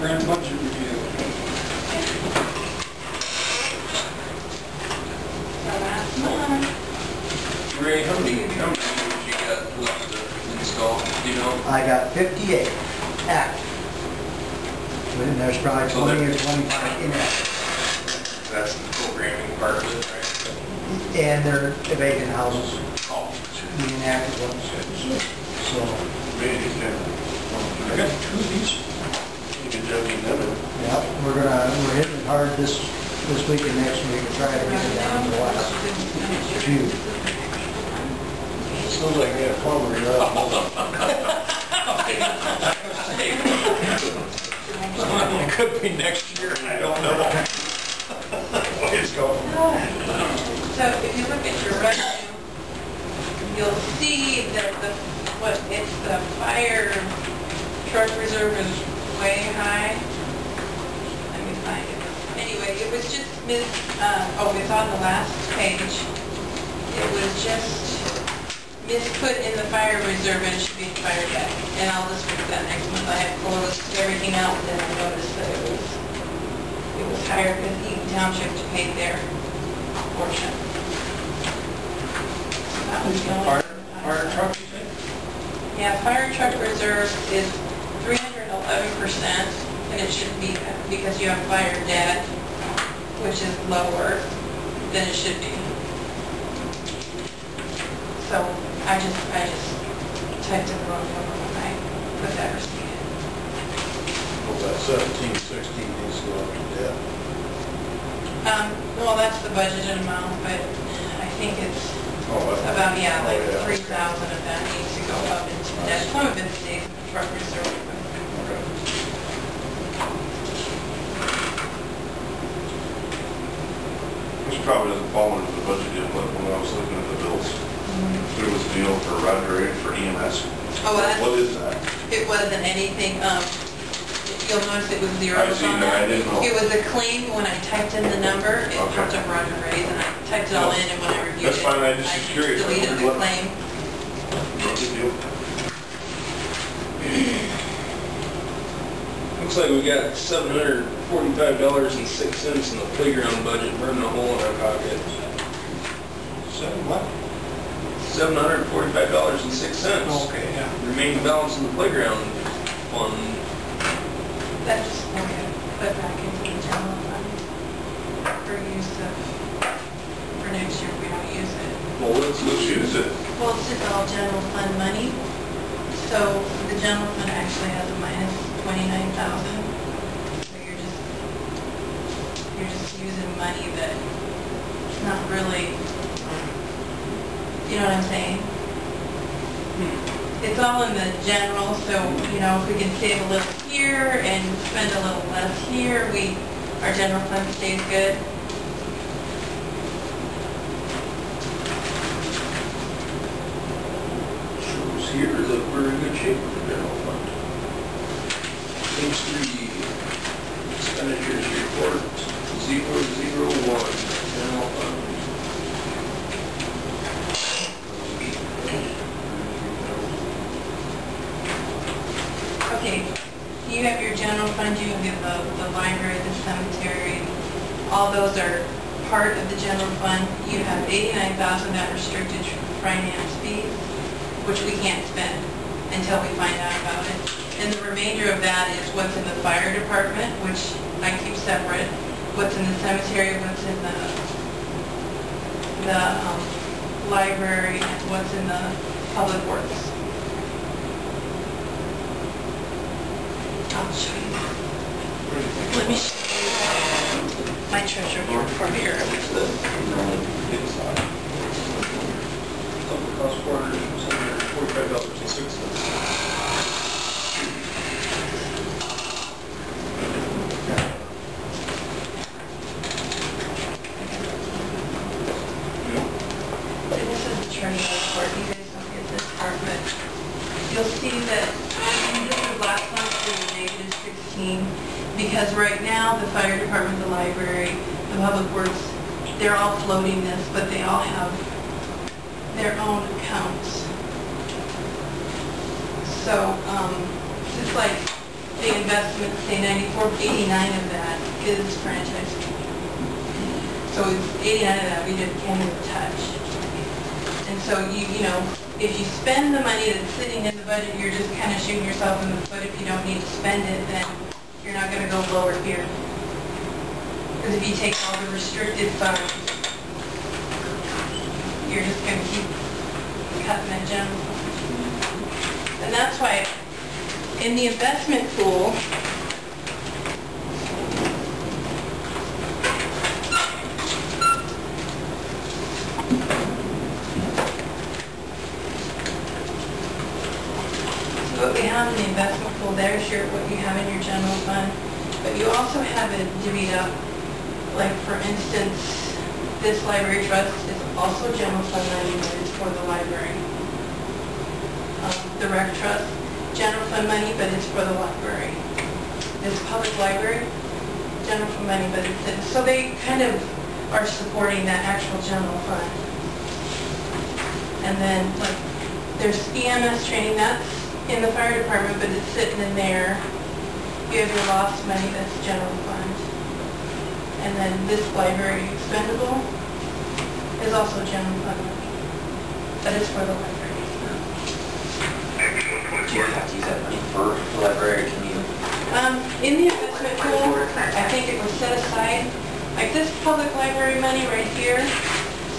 Current budget review. Ray, how many units you got left to install? Do you know? I got 58 active. And there's probably 20 or 25 inactive. That's the programming part of it, right? And they're vacant houses, Oh, the inactive ones. So, I got 2 of these. you can jump in them. yeah, we're hitting it hard this week and next week to try to get it down to the last few. Sounds like a plumber, you're It could be next year, I don't know. It's going. So if you look at your revenue, you'll see that the fire truck reserve is way high. Let me find it. Anyway, it was just it's on the last page. It was just misput in the fire reserve and it should be in fire debt. And I'll just fix that next month. I have closed everything out and I noticed that it was higher because Eaton Township paid their portion. So that was the only Fire truck, you think? Yeah, fire truck reserve is 311%, and it should be, because you have fire debt, which is lower than it should be. So I just typed in the wrong number when I put that receipt in. Well, that 17, 16 needs to go up to debt. Well, that's the budgeted amount, but I think it's about, yeah, like 3,000 of that needs to go up into debt. Some of it stays in the truck reserve. This probably doesn't fall into the budget yet, but when I was looking at the bills, there was a deal for Roger Aid for EMS. Oh, that's, What is that? it wasn't anything, you'll notice it was zeros I see on that, I that. didn't know. It was a claim when I typed in the number, it Okay. popped up Roger Ray's, and I typed it all in, and when I reviewed That's it, fine, I just was curious. I deleted the wondered what- claim. No big deal. Looks like we got $745.06 in the playground budget, burning a hole in our pocket. So what? $745.06. Okay, yeah. Remaining balance in the playground fund. That just, okay, put back into the general fund for use of, for next year, we don't use it. Well, let's Use it. Well, it's just all general fund money, so the general fund actually has a minus 29,000. So you're just using money that it's not really, you know what I'm saying? It's all in the general, so, you know, if we can save a little here and spend a little less here, our general fund stays good. shows here that we're in good shape with the general fund. Page 3, expenditures report 001, general fund. Okay, you have your general fund, you have the library, the cemetery, all those are part of the general fund. You have 89,000 that restricted finance fees, which we can't spend until we find out about it. And the remainder of that is what's in the fire department, which I keep separate, what's in the cemetery, what's in the library, and what's in the public works. I'll show you that. Let me show you my treasure report here. Total cost $445.06. And this is the treasure report. You guys don't get this part, but you'll see that this is last month was a negative 16, because right now the fire department, the library, the public works, they're all floating this, but they all have their own accounts. So, just like Dan investment, say 94, 89 of that is franchise fee. So 89 of that we can't even touch. And so you know, if you spend the money that's sitting in the budget, you're just kind of shooting yourself in the foot. If you don't need to spend it, then you're not going to go lower here. Because if you take all the restricted funds, you're just going to keep cutting that general fund. And that's why in the investment pool, what we have in the investment pool, there's what you have in your general fund, but you also have it divvied up, like for instance, this library trust is also general fund money, but it's for the library. The rec trust, general fund money, but it's for the library. This public library, general fund money, but it's, so they kind of are supporting that actual general fund. And then like there's EMS training, that's in the fire department, but it's sitting in there. You have your lost money, that's general fund. And then this library expendable is also general fund money, but it's for the library. Do you have to use that money for the library, or can you? In the investment pool, I think it was set aside, like this public library money right here,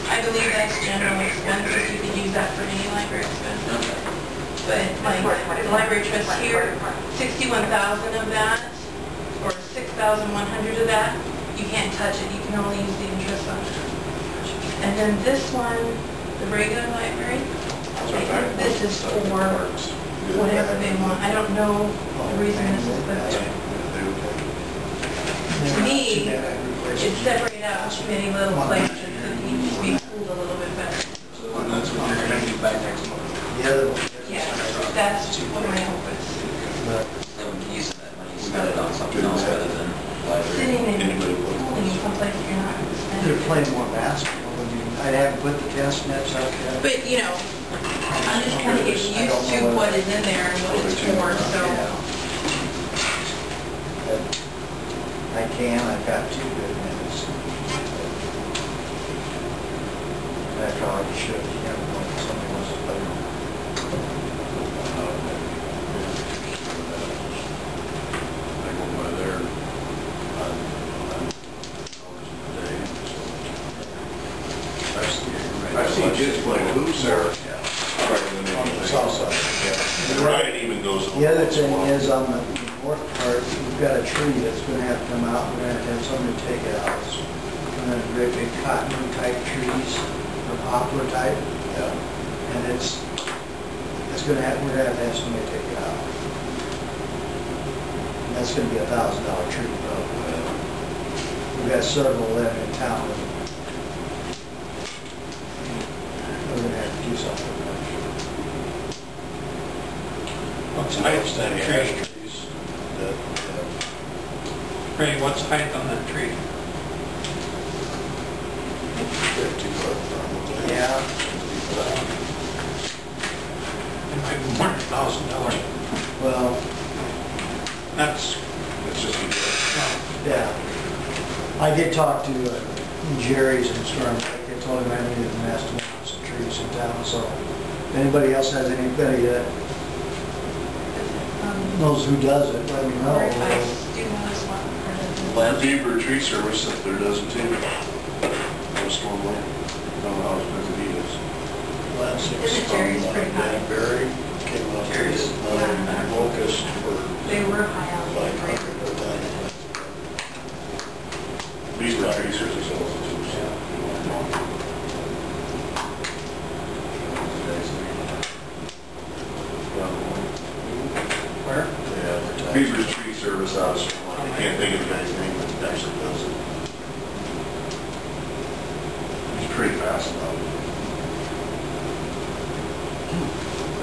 I believe that's general expenses. You could use that for any library expense. Okay. But like the library trust here, 61,000 of that, or 6,100 of that, you can't touch it. You can only use the interest on it. And then this one, the regular library, this is for whatever they want. I don't know the reason this is, but to me, it's separated out into many little places that need to be pooled a little bit better. And that's what you're going to do back next month. The other one. Yeah, that's what my hope is. Then we can use that money, spend it on something else rather than library. Sitting in pooling someplace you're not going to spend. They're playing more basketball. I haven't put the test nets up yet. But, you know, I'm just kind of getting used to what is in there and what it's for, so. I can, I've got 2 good minutes. I probably should, yeah, when somebody wants to play. I go by there on hours a day. I've seen kids playing hoops there. On the south side. Yeah. Ryan even goes. The other thing is on the north part, we've got a tree that's going to have to come out. We're going to have somebody take it out. And then great big cottonwood type trees, or poplar type. Yeah. And it's going to have, we're going to have somebody take it out. And that's going to be $1,000 tree probably. We've got several of them in town. We're going to have to do something. What's the height of that tree? Ray, what's the height on that tree? Yeah. It might be more than $1,000. Well, That's, It's just a yeah. I did talk to Jerry's in Storm Lake. They told him I needed an estimate on some trees in town, so if anybody else has anybody that knows who does it, let me know. Or if I do want to swap for the. Land Beaver Tree Service up there does it too. No storm wind. I don't know how expensive he is. Last Isn't Jerry's pretty high? Barry came up Jerry's. with Locust for They were high on the 500 rate. or that. Beaver Tree Service also too. where? Yeah, Beaver's Tree Service out of Swan. I can't think of the guy's name that actually does it. He's pretty fast about it.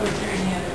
Was there any other